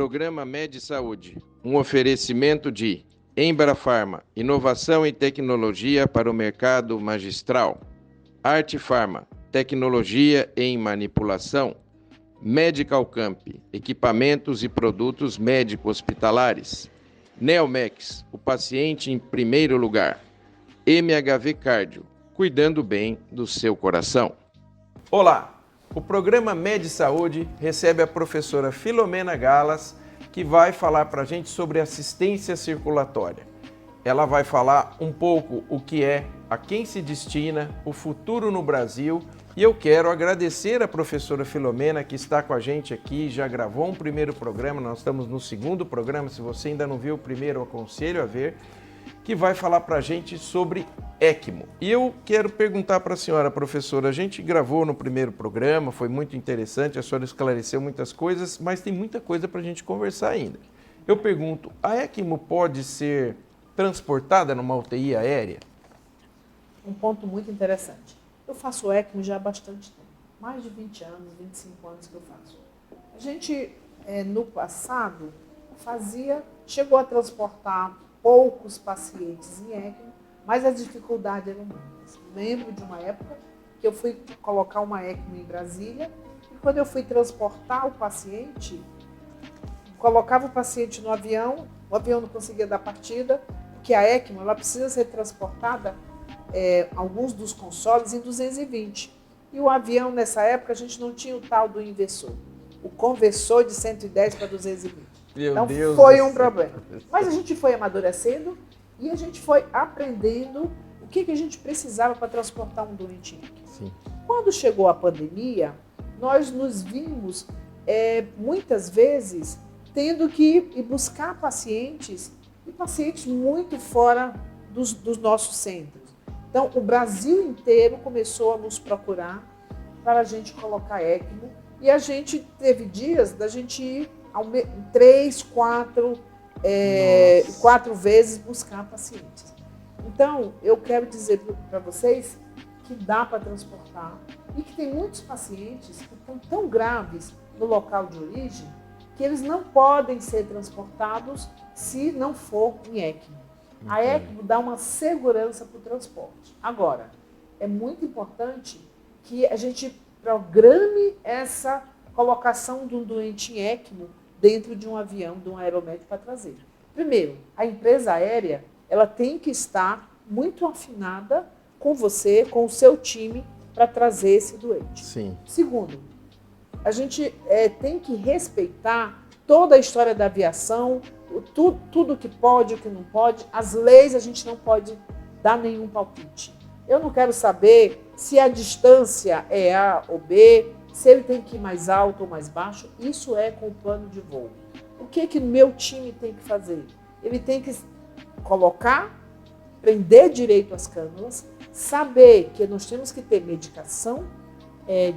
Programa Med Saúde, um oferecimento de Embrafarma, inovação e tecnologia para o mercado magistral. Arte Farma, tecnologia em manipulação. Medical Camp, equipamentos e produtos médico-hospitalares. Neomex, o paciente em primeiro lugar. MHV Cardio, cuidando bem do seu coração. Olá! O programa Med Saúde recebe a professora Filomena Galas, que vai falar para a gente sobre assistência circulatória. Ela vai falar um pouco o que é, a quem se destina, o futuro no Brasil. E eu quero agradecer a professora Filomena, que está com a gente aqui, já gravou um primeiro programa, nós estamos no segundo programa, se você ainda não viu o primeiro, eu aconselho a ver, que vai falar para a gente sobre ECMO. E eu quero perguntar para a senhora, professora, a gente gravou no primeiro programa, foi muito interessante, a senhora esclareceu muitas coisas, mas tem muita coisa para a gente conversar ainda. Eu pergunto, a ECMO pode ser transportada numa UTI aérea? Um ponto muito interessante. Eu faço ECMO já há bastante tempo, mais de 20 anos, 25 anos que eu faço. A gente, no passado, chegou a transportar poucos pacientes em ECMO, mas as dificuldades eram muitas. Lembro de uma época que eu fui colocar uma ECMO em Brasília e quando eu fui transportar o paciente, colocava o paciente no avião, o avião não conseguia dar partida, porque a ECMO ela precisa ser transportada, alguns dos consoles, em 220. E o avião, nessa época, a gente não tinha o tal do inversor. O conversor de 110 para 220. Então, foi um problema. Mas a gente foi amadurecendo e a gente foi aprendendo o que a gente precisava para transportar um doente. Sim. Quando chegou a pandemia, nós nos vimos, muitas vezes, tendo que ir buscar pacientes, e pacientes muito fora dos nossos centros. Então, o Brasil inteiro começou a nos procurar para a gente colocar ECMO, e a gente teve dias da gente ir 3, 4 vezes buscar pacientes. Então, eu quero dizer para vocês que dá para transportar e que tem muitos pacientes que estão tão graves no local de origem que eles não podem ser transportados se não for em ECMO. A ECMO dá uma segurança para o transporte. Agora, é muito importante que a gente programe essa colocação de um doente em ECMO dentro de um avião, de um aeromédico para trazer. Primeiro, a empresa aérea ela tem que estar muito afinada com você, com o seu time, para trazer esse doente. Sim. Segundo, a gente tem que respeitar toda a história da aviação, tudo que pode, o que não pode. As leis a gente não pode dar nenhum palpite. Eu não quero saber se a distância é A ou B, se ele tem que ir mais alto ou mais baixo. Isso é com o plano de voo. O que o meu time tem que fazer? Ele tem que colocar, prender direito as cânulas, saber que nós temos que ter medicação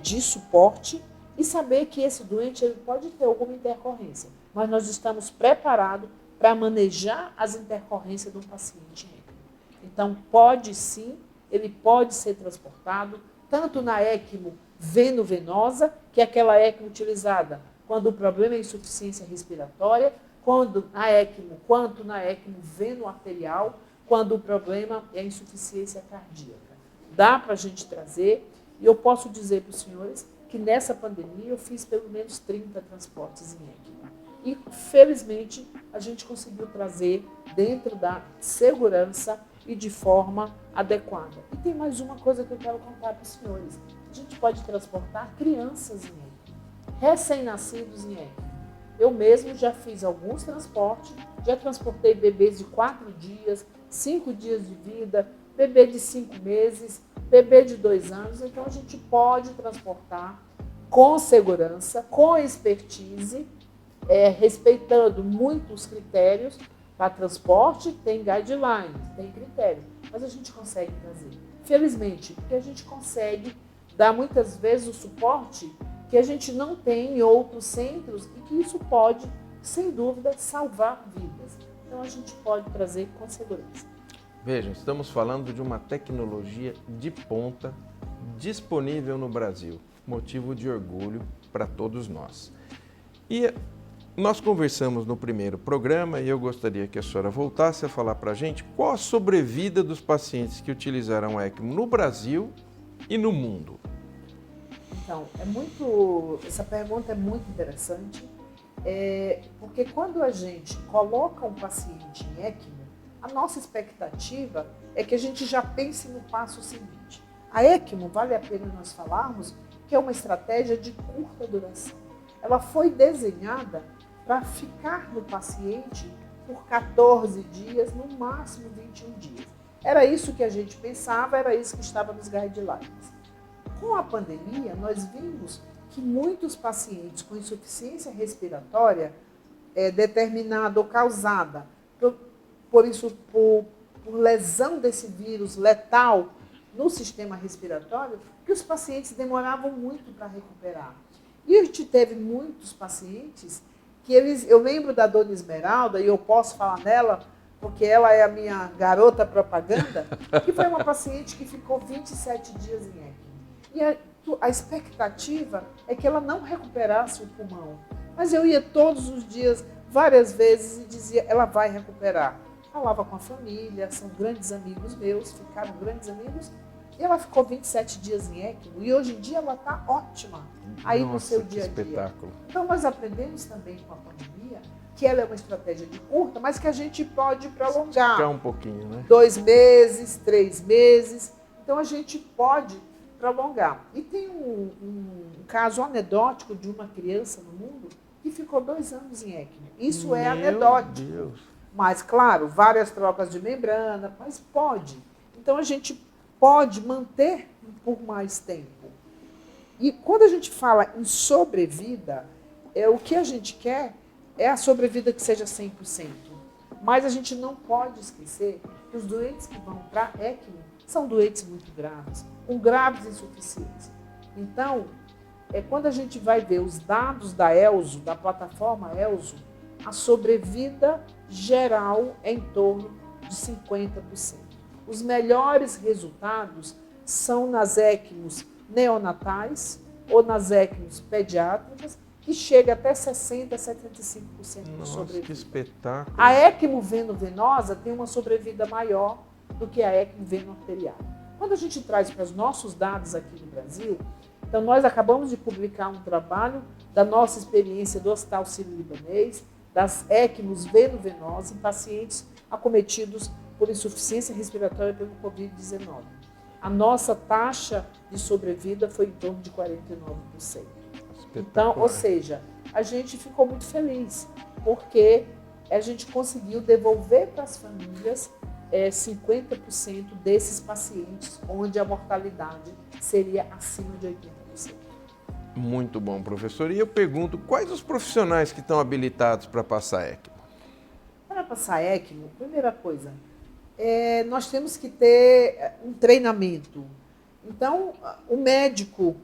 de suporte e saber que esse doente ele pode ter alguma intercorrência, mas nós estamos preparados para manejar as intercorrências do paciente. Então, pode sim, ele pode ser transportado, tanto na ECMO veno-venosa, que é aquela ECMO utilizada quando o problema é insuficiência respiratória, quanto na ECMO veno-arterial, quando o problema é insuficiência cardíaca. Dá para a gente trazer, e eu posso dizer para os senhores que nessa pandemia eu fiz pelo menos 30 transportes em ECMO. E, felizmente, a gente conseguiu trazer dentro da segurança e de forma adequada. E tem mais uma coisa que eu quero contar para os senhores. A gente pode transportar crianças em ECMO, recém-nascidos em ECMO. Eu mesmo já fiz alguns transportes, já transportei bebês de 4 dias, 5 dias de vida, bebê de 5 meses, bebê de 2 anos. Então, a gente pode transportar com segurança, com expertise, respeitando muitos critérios. Para transporte tem guidelines, tem critério, mas a gente consegue trazer. Felizmente, porque a gente consegue dar muitas vezes o suporte que a gente não tem em outros centros e que isso pode, sem dúvida, salvar vidas. Então a gente pode trazer com segurança. Vejam, estamos falando de uma tecnologia de ponta disponível no Brasil, motivo de orgulho para todos nós. E Nós conversamos no primeiro programa e eu gostaria que a senhora voltasse a falar para a gente qual a sobrevida dos pacientes que utilizaram ECMO no Brasil e no mundo. Então, essa pergunta é muito interessante, porque quando a gente coloca um paciente em ECMO, a nossa expectativa é que a gente já pense no passo seguinte. A ECMO, vale a pena nós falarmos, que é uma estratégia de curta duração. Ela foi desenhada para ficar no paciente por 14 dias, no máximo 21 dias. Era isso que a gente pensava, era isso que estava nos guidelines. Com a pandemia, nós vimos que muitos pacientes com insuficiência respiratória determinada ou causada por lesão desse vírus letal no sistema respiratório, que os pacientes demoravam muito para recuperar. E a gente teve muitos pacientes que eu lembro da dona Esmeralda, e eu posso falar nela, porque ela é a minha garota propaganda, que foi uma paciente que ficou 27 dias em ECMO. E a expectativa é que ela não recuperasse o pulmão. Mas eu ia todos os dias, várias vezes, e dizia, ela vai recuperar. Falava com a família, são grandes amigos meus, ficaram grandes amigos, e ela ficou 27 dias em ECMO, e hoje em dia ela está ótima aí no seu dia a dia. Espetáculo. Então nós aprendemos também com a pandemia que ela é uma estratégia de curta, mas que a gente pode prolongar. Ficar um pouquinho, né? 2 meses, 3 meses, então a gente pode prolongar. E tem um caso anedótico de uma criança no mundo que ficou 2 anos em ECMO. Isso é anedótico. Deus. Mas, claro, várias trocas de membrana, mas pode. Então, a gente pode manter por mais tempo. E quando a gente fala em sobrevida, o que a gente quer é a sobrevida que seja 100%. Mas a gente não pode esquecer que os doentes que vão para ECMO são doentes muito graves, com graves insuficiências. Então, quando a gente vai ver os dados da ELSO, da plataforma ELSO, a sobrevida geral é em torno de 50%. Os melhores resultados são nas ECMOs neonatais ou nas ECMOs pediátricas, que chega até 60% a 75% de sobrevida. Que espetáculo! A ECMO veno-venosa tem uma sobrevida maior do que a ECMO veno-arterial. Quando a gente traz para os nossos dados aqui no Brasil, então nós acabamos de publicar um trabalho da nossa experiência do Hospital Sírio-Libanês, das ECMOs veno-venosas em pacientes acometidos por insuficiência respiratória pelo Covid-19. A nossa taxa de sobrevida foi em torno de 49%. Então, ou seja, a gente ficou muito feliz, porque a gente conseguiu devolver para as famílias 50% desses pacientes onde a mortalidade seria acima de 80%. Muito bom, professor. E eu pergunto, quais os profissionais que estão habilitados para passar ECMO? Para passar ECMO, primeira coisa, nós temos que ter um treinamento. Então, o médico,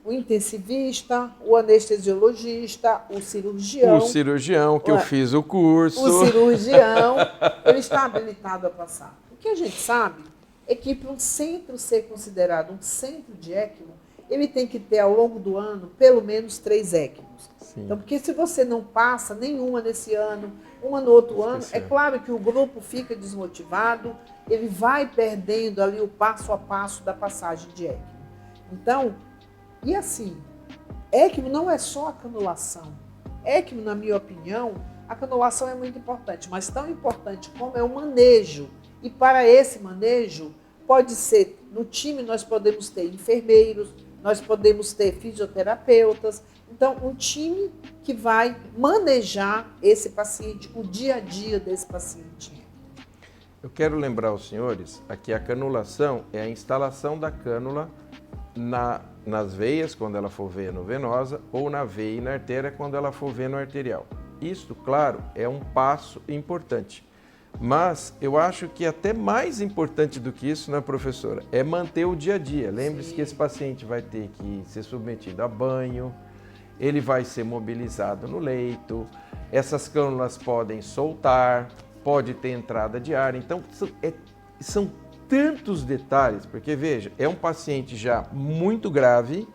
o intensivista, o anestesiologista, o cirurgião. O cirurgião, que eu fiz o curso. O cirurgião, ele está habilitado a passar. O que a gente sabe é que para um centro ser considerado um centro de ECMO, ele tem que ter ao longo do ano pelo menos 3 ECMOs. Sim. Então, porque se você não passa nenhuma nesse ano, uma no outro ano, é claro que o grupo fica desmotivado, ele vai perdendo ali o passo a passo da passagem de ECMO. Então, e assim, ECMO não é só a canulação. ECMO, na minha opinião, a canulação é muito importante, mas tão importante como é o manejo. E para esse manejo, pode ser, no time nós podemos ter enfermeiros, nós podemos ter fisioterapeutas. Então, um time que vai manejar esse paciente, o dia a dia desse paciente. Eu quero lembrar aos senhores, aqui a canulação é a instalação da cânula nas veias, quando ela for veno-venosa, ou na veia e na artéria, quando ela for veno-arterial. Isso, claro, é um passo importante. Mas eu acho que até mais importante do que isso, né, professora, é manter o dia a dia. Lembre-se que esse paciente vai ter que ser submetido a banho, ele vai ser mobilizado no leito, essas cânulas podem soltar, pode ter entrada de ar. Então, são tantos detalhes, porque veja, é um paciente já muito grave,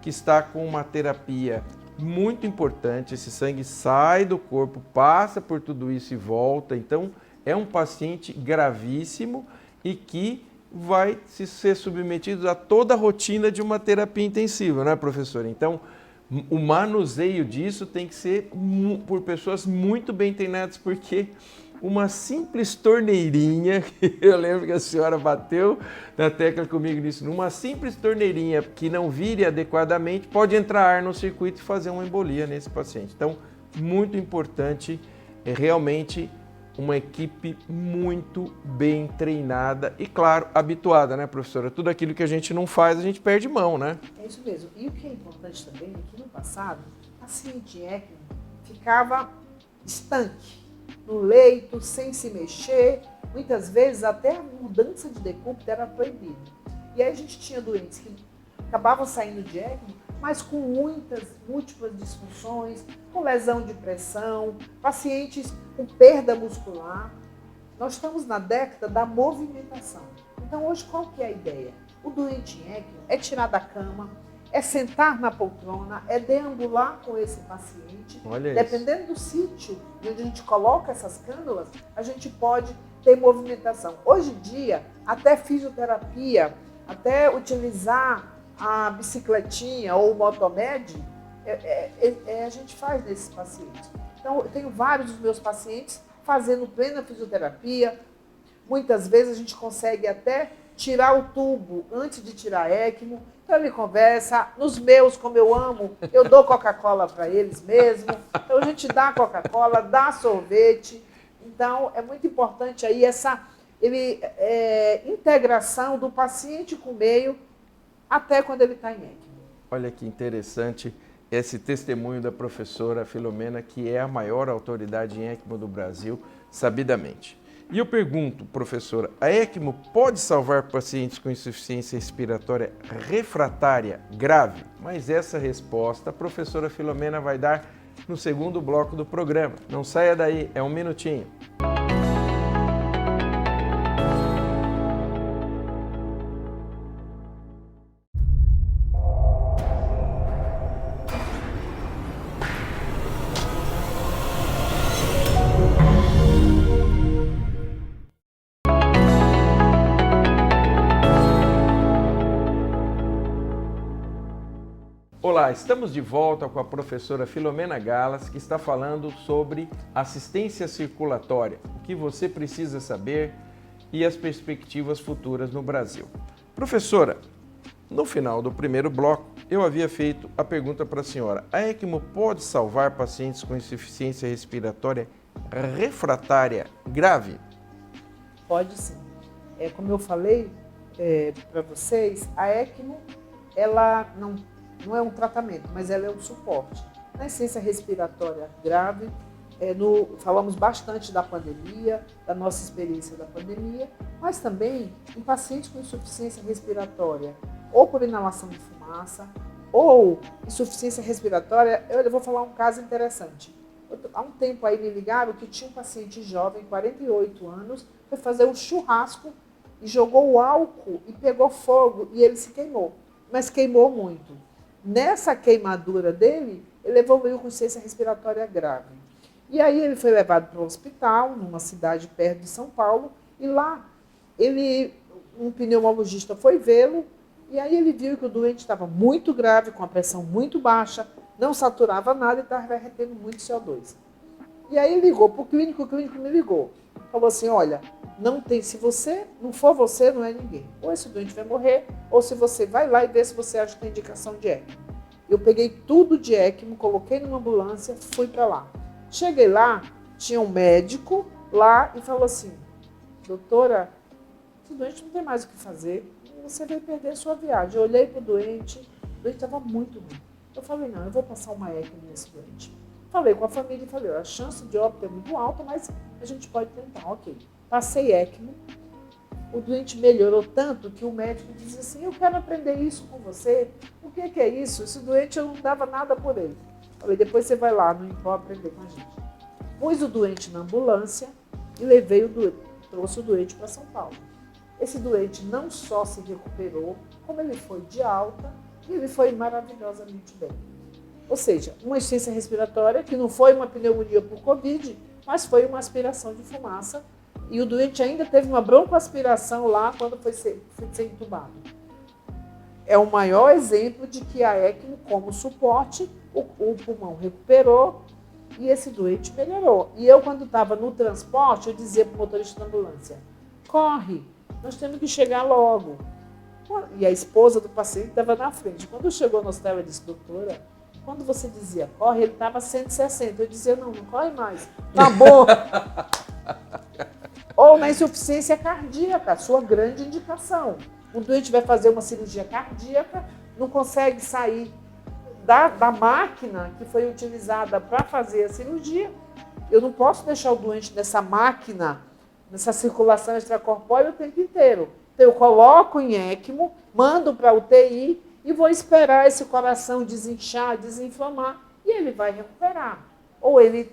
que está com uma terapia muito importante, esse sangue sai do corpo, passa por tudo isso e volta, então é um paciente gravíssimo e que vai ser submetido a toda a rotina de uma terapia intensiva, né, professor? Então, o manuseio disso tem que ser por pessoas muito bem treinadas, porque uma simples torneirinha, eu lembro que a senhora bateu na tecla comigo nisso, uma simples torneirinha que não vire adequadamente, pode entrar ar no circuito e fazer uma embolia nesse paciente. Então, muito importante, realmente uma equipe muito bem treinada e, claro, habituada, né, professora? Tudo aquilo que a gente não faz, a gente perde mão, né? É isso mesmo. E o que é importante também é que no passado, a paciente ECMO ficava estanque no leito, sem se mexer. Muitas vezes até a mudança de decúbito era proibida. E aí a gente tinha doentes que acabavam saindo de ECMO, mas com múltiplas disfunções, com lesão de pressão, pacientes com perda muscular. Nós estamos na década da movimentação. Então hoje qual que é a ideia? O doente em ECMO é tirar da cama, é sentar na poltrona, é deambular com esse paciente. Olha dependendo do sítio onde a gente coloca essas cânulas, a gente pode ter movimentação. Hoje em dia, até fisioterapia, até utilizar a bicicletinha ou o motomed, a gente faz nesses pacientes. Então, eu tenho vários dos meus pacientes fazendo plena fisioterapia. Muitas vezes a gente consegue até tirar o tubo antes de tirar a ECMO. Então ele conversa, nos meus, como eu amo, eu dou Coca-Cola para eles mesmo. Então a gente dá Coca-Cola, dá sorvete. Então é muito importante aí essa integração do paciente com o meio até quando ele está em ECMO. Olha que interessante esse testemunho da professora Filomena, que é a maior autoridade em ECMO do Brasil, sabidamente. E eu pergunto, professora, a ECMO pode salvar pacientes com insuficiência respiratória refratária grave? Mas essa resposta a professora Filomena vai dar no segundo bloco do programa. Não saia daí, é um minutinho. Olá, estamos de volta com a professora Filomena Galas, que está falando sobre assistência circulatória, o que você precisa saber e as perspectivas futuras no Brasil. Professora, no final do primeiro bloco, eu havia feito a pergunta para a senhora: a ECMO pode salvar pacientes com insuficiência respiratória refratária grave? Pode sim. Como eu falei para vocês, a ECMO ela não é um tratamento, mas ela é um suporte. Na insuficiência respiratória grave, falamos bastante da pandemia, da nossa experiência da pandemia, mas também em pacientes com insuficiência respiratória, ou por inalação de fumaça, ou insuficiência respiratória. Eu vou falar um caso interessante. Há um tempo aí me ligaram que tinha um paciente jovem, 48 anos, foi fazer um churrasco e jogou o álcool e pegou fogo e ele se queimou, mas queimou muito. Nessa queimadura dele, ele evoluiu com insuficiência respiratória grave. E aí ele foi levado para o hospital, numa cidade perto de São Paulo, e lá um pneumologista foi vê-lo, e aí ele viu que o doente estava muito grave, com a pressão muito baixa, não saturava nada e estava retendo muito CO2. E aí ligou para o clínico me ligou. Falou assim: olha, se você não for você, não é ninguém. Ou esse doente vai morrer, ou se você vai lá e vê se você acha que tem indicação de ECMO. Eu peguei tudo de ECMO, coloquei numa ambulância, fui para lá. Cheguei lá, tinha um médico lá e falou assim: doutora, esse doente não tem mais o que fazer, você vai perder a sua viagem. Eu olhei para o doente estava muito ruim. Eu falei: não, eu vou passar uma ECMO nesse doente. Falei com a família e falei: a chance de óbito é muito alta, mas a gente pode tentar. Ok. Passei ECMO, o doente melhorou tanto que o médico dizia assim: eu quero aprender isso com você. O que é isso? Esse doente eu não dava nada por ele. Falei: depois você vai lá no INPO aprender com a gente. Pus o doente na ambulância e trouxe o doente para São Paulo. Esse doente não só se recuperou, como ele foi de alta e ele foi maravilhosamente bem. Ou seja, uma insuficiência respiratória que não foi uma pneumonia por Covid, mas foi uma aspiração de fumaça. E o doente ainda teve uma broncoaspiração lá quando foi ser entubado. É o maior exemplo de que a ECMO, como suporte, o pulmão recuperou e esse doente melhorou. E eu, quando estava no transporte, eu dizia para o motorista da ambulância, corre, nós temos que chegar logo. E a esposa do paciente estava na frente. Quando chegou no hospital, ela disse, doutora, quando você dizia corre, ele estava 160. Eu dizia, não corre mais. Tá bom. Ou na insuficiência cardíaca, sua grande indicação. O doente vai fazer uma cirurgia cardíaca, não consegue sair da máquina que foi utilizada para fazer a cirurgia. Eu não posso deixar o doente nessa máquina, nessa circulação extracorpórea o tempo inteiro. Então, eu coloco em ECMO, mando para a UTI e vou esperar esse coração desinchar, desinflamar e ele vai recuperar. Ou ele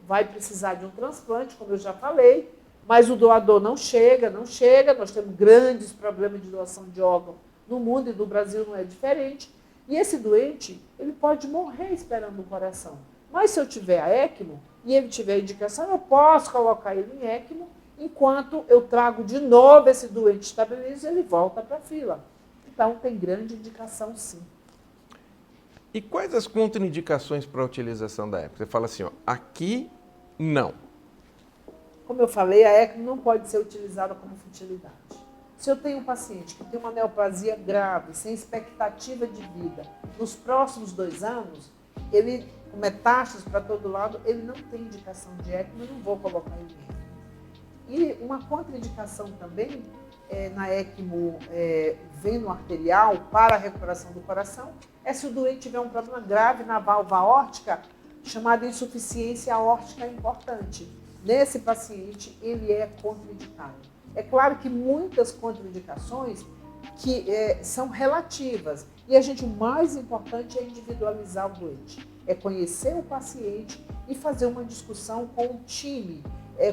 vai precisar de um transplante, como eu já falei, mas o doador não chega. Nós temos grandes problemas de doação de órgão no mundo e no Brasil não é diferente. E esse doente, ele pode morrer esperando o coração. Mas se eu tiver a ECMO e ele tiver a indicação, eu posso colocar ele em ECMO, enquanto eu trago de novo esse doente, estabilizo, ele volta para a fila. Então, tem grande indicação, sim. E quais as contraindicações para a utilização da ECMO? Você fala assim, ó, aqui não. Como eu falei, a ECMO não pode ser utilizada como futilidade. Se eu tenho um paciente que tem uma neoplasia grave, sem expectativa de vida, nos próximos 2 anos, ele com metástases para todo lado, ele não tem indicação de ECMO, eu não vou colocar ele em ECMO. E uma contraindicação também na ECMO veno arterial para a recuperação do coração é se o doente tiver um problema grave na válvula aórtica, chamada insuficiência aórtica importante. Nesse paciente, ele é contraindicado. É claro que muitas contraindicações que são relativas. E o mais importante é individualizar o doente. É conhecer o paciente e fazer uma discussão com o time,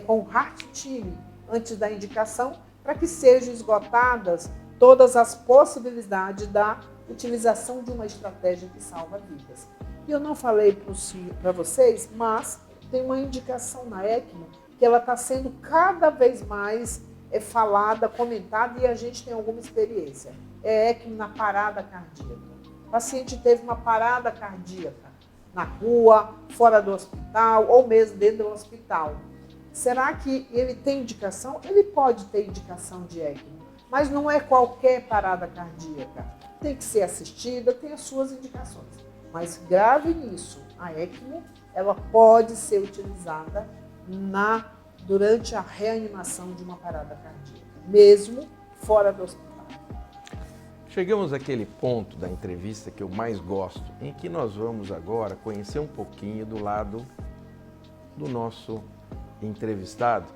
com o heart team, antes da indicação, para que sejam esgotadas todas as possibilidades da utilização de uma estratégia que salva vidas. E eu não falei para vocês, mas tem uma indicação na ECMO que ela está sendo cada vez mais falada, comentada, e a gente tem alguma experiência. É ECMO na parada cardíaca. O paciente teve uma parada cardíaca na rua, fora do hospital, ou mesmo dentro do hospital. Será que ele tem indicação? Ele pode ter indicação de ECMO, mas não é qualquer parada cardíaca. Tem que ser assistida, tem as suas indicações. Mas grave nisso, a ECMO ela pode ser utilizada durante a reanimação de uma parada cardíaca, mesmo fora do hospital. Chegamos àquele ponto da entrevista que eu mais gosto, em que nós vamos agora conhecer um pouquinho do lado do nosso entrevistado,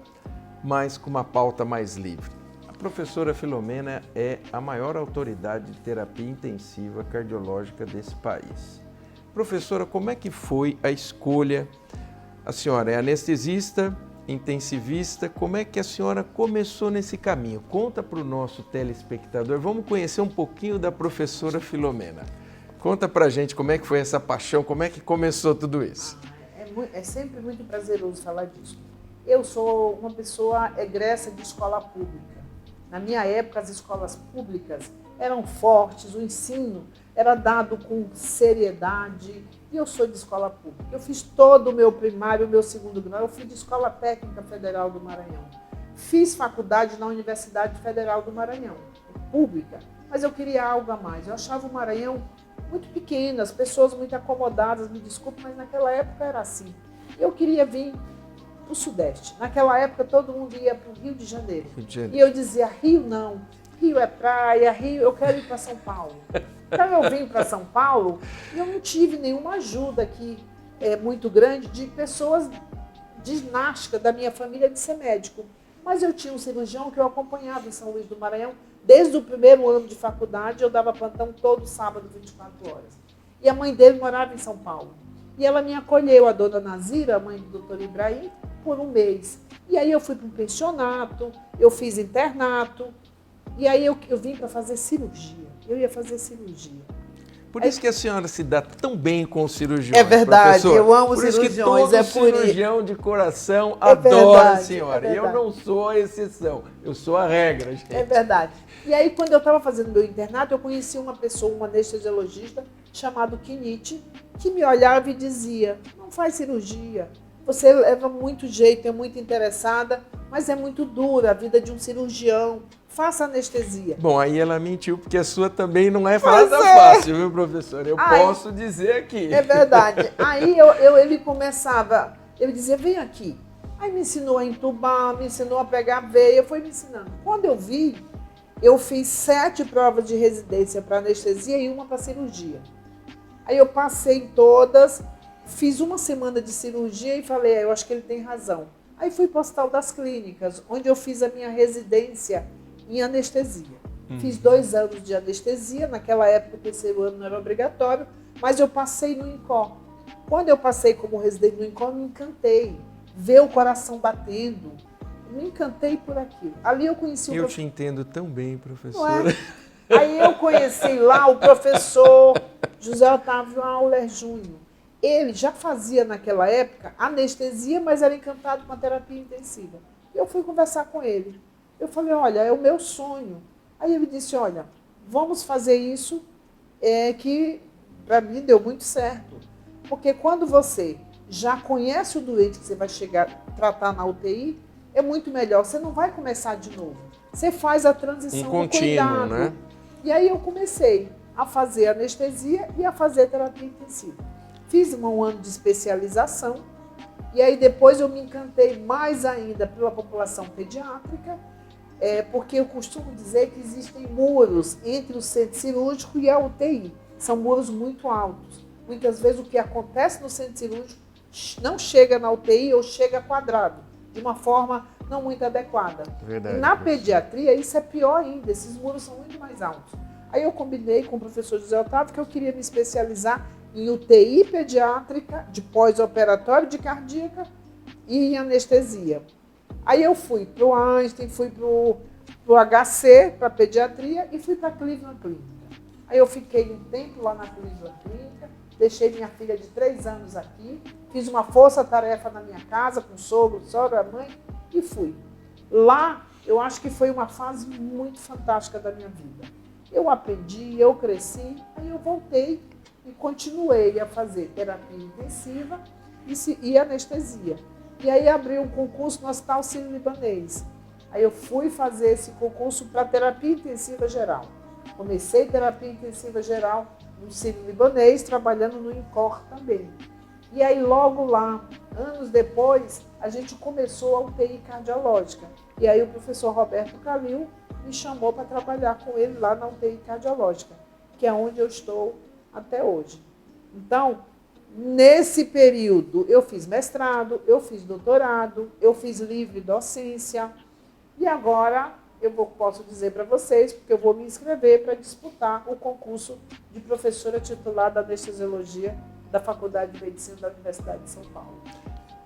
mas com uma pauta mais livre. A professora Filomena é a maior autoridade de terapia intensiva cardiológica desse país. Professora, como é que foi a escolha? A senhora é anestesista, intensivista, como é que a senhora começou nesse caminho? Conta para o nosso telespectador, vamos conhecer um pouquinho da professora Filomena. Conta para a gente como é que foi essa paixão, como é que começou tudo isso. É sempre muito prazeroso falar disso. Eu sou uma pessoa egressa de escola pública. Na minha época, as escolas públicas eram fortes, o ensino era dado com seriedade, e eu sou de escola pública. Eu fiz todo o meu primário, o meu segundo grau, eu fui de Escola Técnica Federal do Maranhão. Fiz faculdade na Universidade Federal do Maranhão, pública, mas eu queria algo a mais. Eu achava o Maranhão muito pequeno, as pessoas muito acomodadas, me desculpe, mas naquela época era assim. Eu queria vir para o Sudeste. Naquela época todo mundo ia para o Rio de Janeiro. E eu dizia, Rio não, Rio é praia, Rio, eu quero ir para São Paulo. Então eu vim para São Paulo e eu não tive nenhuma ajuda aqui muito grande de pessoas de ginástica da minha família de ser médico. Mas eu tinha um cirurgião que eu acompanhava em São Luís do Maranhão. Desde o primeiro ano de faculdade eu dava plantão todo sábado, 24 horas. E a mãe dele morava em São Paulo. E ela me acolheu, a dona Nazira, a mãe do Dr. Ibrahim, por 1 mês. E aí eu fui para um pensionato, eu fiz internato, e aí eu vim para fazer cirurgia. Eu ia fazer cirurgia. Por isso que a senhora se dá tão bem com os cirurgiões. É verdade, professor. eu amo por cirurgiões. Isso que todo é por cirurgião de coração adora a senhora. E eu não sou a exceção, eu sou a regra, gente. É verdade. E aí, quando eu estava fazendo meu internato, eu conheci uma pessoa, um anestesiologista, chamado Kinichi, que me olhava e dizia, não faz cirurgia, você leva muito jeito, é muito interessada, mas é muito dura a vida de um cirurgião, faça anestesia. Bom, aí ela mentiu, porque a sua também não é fácil, viu, professor? Eu posso dizer aqui. É verdade. Aí ele começava, eu dizia, vem aqui. Aí me ensinou a entubar, me ensinou a pegar veia, foi me ensinando. Quando eu vi, eu fiz 7 provas de residência para anestesia e uma para cirurgia. Aí eu passei em todas, fiz uma semana de cirurgia e falei, eu acho que ele tem razão. Aí fui para o Hospital das Clínicas, onde eu fiz a minha residência em anestesia. Fiz 2 anos de anestesia, naquela época o terceiro ano não era obrigatório, mas eu passei no INCOR. Quando eu passei como residente no INCOR, me encantei. Ver o coração batendo, me encantei por aquilo. Ali eu conheci Eu te entendo tão bem, professora. Aí eu conheci lá o professor José Otávio Auler Júnior. Ele já fazia naquela época anestesia, mas era encantado com a terapia intensiva. Eu fui conversar com ele. Eu falei, olha, é o meu sonho. Aí ele disse, olha, vamos fazer isso, que para mim deu muito certo. Porque quando você já conhece o doente que você vai chegar a tratar na UTI, é muito melhor. Você não vai começar de novo. Você faz a transição contínuo, cuidado. Né? E aí eu comecei a fazer anestesia e a fazer terapia intensiva. Fiz um ano de especialização e aí depois eu me encantei mais ainda pela população pediátrica, porque eu costumo dizer que existem muros entre o centro cirúrgico e a UTI. São muros muito altos. Muitas vezes o que acontece no centro cirúrgico não chega na UTI ou chega quadrado, de uma forma não muito adequada. Verdade, e na pediatria isso é pior ainda, esses muros são muito mais altos. Aí eu combinei com o professor José Otávio que eu queria me especializar em UTI pediátrica, de pós-operatório de cardíaca e em anestesia. Aí eu fui para o Einstein, fui para o HC, para pediatria, e fui para a Cleveland Clínica. Aí eu fiquei um tempo lá na Cleveland Clínica, deixei minha filha de 3 anos aqui, fiz uma força-tarefa na minha casa, com sogro, sogra, mãe, e fui. Lá, eu acho que foi uma fase muito fantástica da minha vida. Eu aprendi, eu cresci, aí eu voltei e continuei a fazer terapia intensiva e anestesia. E aí abri um concurso no Hospital Sírio-Libanês. Aí eu fui fazer esse concurso para terapia intensiva geral. Comecei terapia intensiva geral no Sírio-Libanês, trabalhando no INCOR também. E aí logo lá, anos depois, a gente começou a UTI cardiológica. E aí o professor Roberto Calil me chamou para trabalhar com ele lá na UTI cardiológica, que é onde eu estou até hoje. Então, nesse período, eu fiz mestrado, eu fiz doutorado, eu fiz livre docência e agora posso dizer para vocês, porque eu vou me inscrever para disputar o concurso de professora titular da anestesiologia da Faculdade de Medicina da Universidade de São Paulo.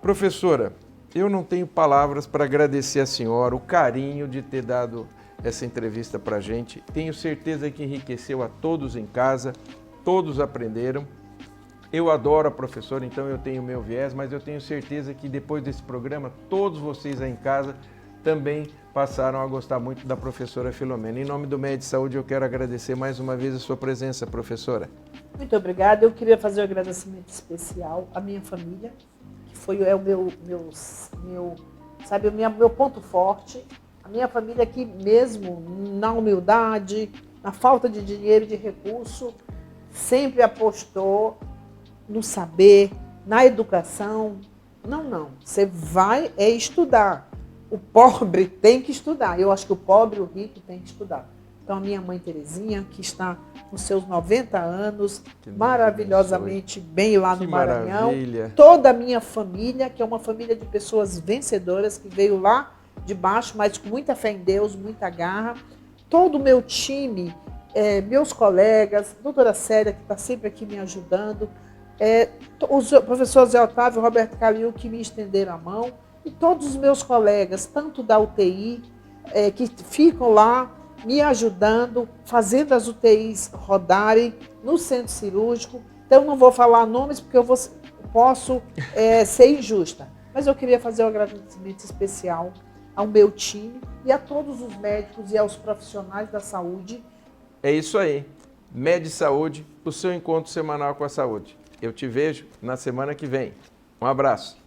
Professora, eu não tenho palavras para agradecer a senhora o carinho de ter dado essa entrevista para a gente. Tenho certeza que enriqueceu a todos em casa, todos aprenderam. Eu adoro a professora, então eu tenho meu viés, mas eu tenho certeza que depois desse programa, todos vocês aí em casa também passaram a gostar muito da professora Filomena. Em nome do Med Saúde, eu quero agradecer mais uma vez a sua presença, professora. Muito obrigada. Eu queria fazer um agradecimento especial à minha família, que o meu ponto forte. A minha família que mesmo na humildade, na falta de dinheiro e de recurso, sempre apostou no saber, na educação. Não. Você vai estudar. O pobre tem que estudar. Eu acho que o pobre e o rico tem que estudar. Então, a minha mãe Terezinha, que está com seus 90 anos, maravilhosamente bem lá no Maranhão. Maravilha. Toda a minha família, que é uma família de pessoas vencedoras, que veio lá de baixo, mas com muita fé em Deus, muita garra. Todo o meu time, meus colegas, a doutora Célia, que está sempre aqui me ajudando, os professores Zé Otávio e Roberto Calil, que me estenderam a mão, e todos os meus colegas, tanto da UTI, que ficam lá me ajudando, fazendo as UTIs rodarem no centro cirúrgico. Então, não vou falar nomes porque eu posso ser injusta. Mas eu queria fazer um agradecimento especial ao meu time e a todos os médicos e aos profissionais da saúde. É isso aí. Med Saúde, o seu encontro semanal com a saúde. Eu te vejo na semana que vem. Um abraço.